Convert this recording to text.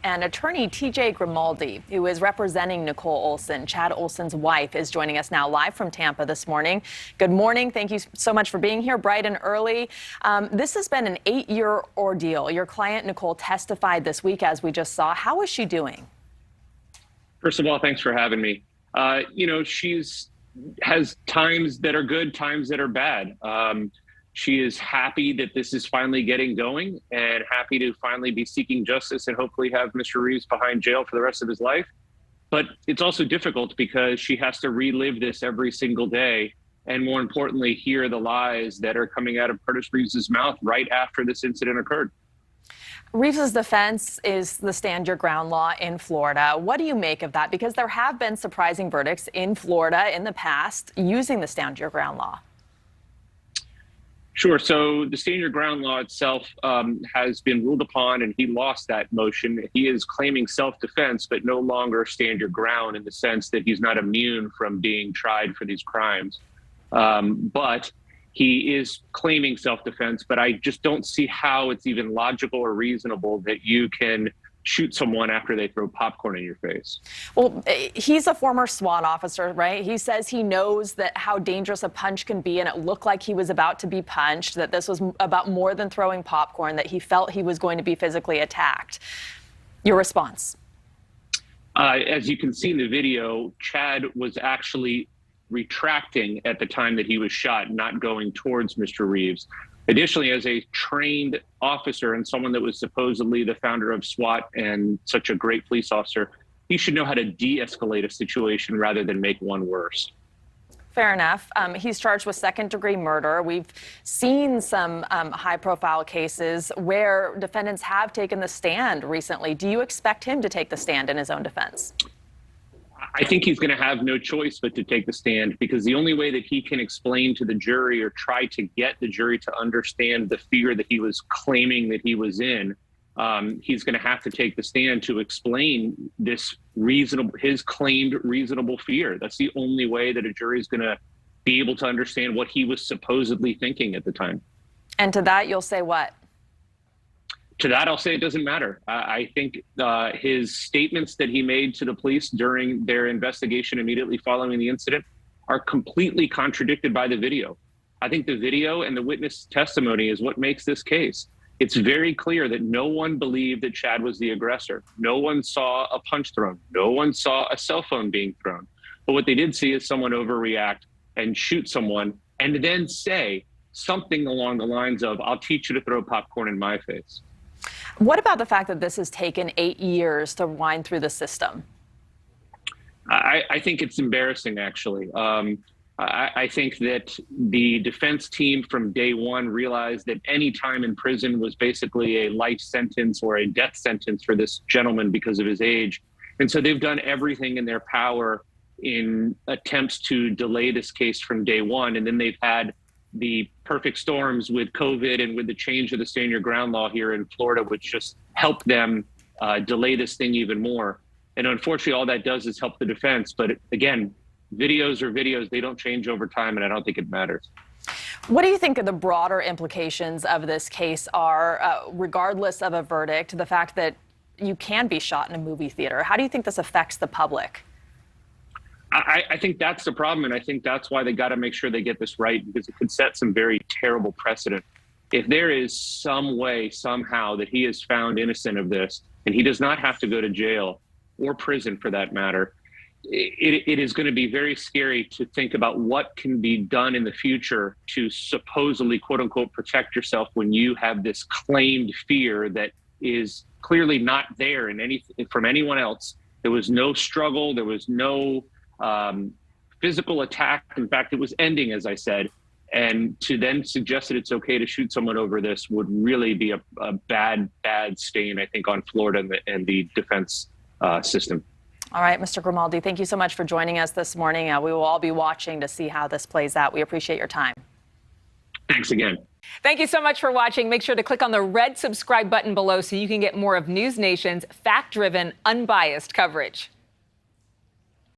And attorney TJ Grimaldi, who is representing Nicole Oulson, Chad Oulson's wife, is joining us now live from Tampa this morning. Good morning. Thank you so much for being here bright and early. This has been an 8-year ordeal. Your client, Nicole, testified this week, as we just saw. How is she doing? First of all, thanks for having me. She's has times that are good, times that are bad. She is happy that this is finally getting going and happy to finally be seeking justice and hopefully have Mr. Reeves behind jail for the rest of his life. But it's also difficult because she has to relive this every single day. And more importantly, hear the lies that are coming out of Curtis Reeves's mouth right after this incident occurred. Reeves's defense is the stand your ground law in Florida. What do you make of that? Because there have been surprising verdicts in Florida in the past using the stand your ground law. Sure. So the stand your ground law itself has been ruled upon, and he lost that motion. He is claiming self-defense, but no longer stand your ground in the sense that he's not immune from being tried for these crimes. But he is claiming self-defense, but I just don't see how it's even logical or reasonable that you can shoot someone after they throw popcorn in your face. Well, he's a former SWAT officer, right? He says he knows that how dangerous a punch can be, and it looked like he was about to be punched, that this was about more than throwing popcorn, that he felt he was going to be physically attacked. Your response? As you can see in the video, Chad was actually retracting at the time that he was shot, not going towards Mr. Reeves. Additionally, as a trained officer and someone that was supposedly the founder of SWAT and such a great police officer, he should know how to de-escalate a situation rather than make one worse. Fair enough. He's charged with second-degree murder. We've seen some high-profile cases where defendants have taken the stand recently. Do you expect him to take the stand in his own defense? I think he's going to have no choice but to take the stand, because the only way that he can explain to the jury or try to get the jury to understand the fear that he was claiming that he was in, he's going to have to take the stand to explain his claimed reasonable fear. That's the only way that a jury is going to be able to understand what he was supposedly thinking at the time. And to that, you'll say what? To that, I'll say it doesn't matter. I think his statements that he made to the police during their investigation immediately following the incident are completely contradicted by the video. I think the video and the witness testimony is what makes this case. It's very clear that no one believed that Chad was the aggressor. No one saw a punch thrown. No one saw a cell phone being thrown. But what they did see is someone overreact and shoot someone and then say something along the lines of, "I'll teach you to throw popcorn in my face." What about the fact that this has taken 8 years to wind through the system? I think it's embarrassing, actually. I think that the defense team from day one realized that any time in prison was basically a life sentence or a death sentence for this gentleman because of his age. And so they've done everything in their power in attempts to delay this case from day one. And then they've had the perfect storms with COVID and with the change of the stand your ground law here in Florida, which just helped them delay this thing even more. And unfortunately, all that does is help the defense. But again, videos are videos. They don't change over time, and I don't think it matters. What do you think of the broader implications of this case are, regardless of a verdict, the fact that you can be shot in a movie theater? How do you think this affects the public? I think that's the problem, and I think that's why they got to make sure they get this right, because it could set some very terrible precedent. If there is some way, somehow, that he is found innocent of this, and he does not have to go to jail or prison for that matter, it is going to be very scary to think about what can be done in the future to supposedly, quote unquote, protect yourself when you have this claimed fear that is clearly not there from anyone else. There was no struggle. There was no physical attack. In fact, it was ending, as I said. And to then suggest that it's okay to shoot someone over this would really be a bad stain, I think, on Florida and the defense system. All right, Mr. Grimaldi, thank you so much for joining us this morning. We will all be watching to see how this plays out. We appreciate your time. Thanks again. Thank you so much for watching. Make sure to click on the red subscribe button below so you can get more of NewsNation's fact-driven, unbiased coverage.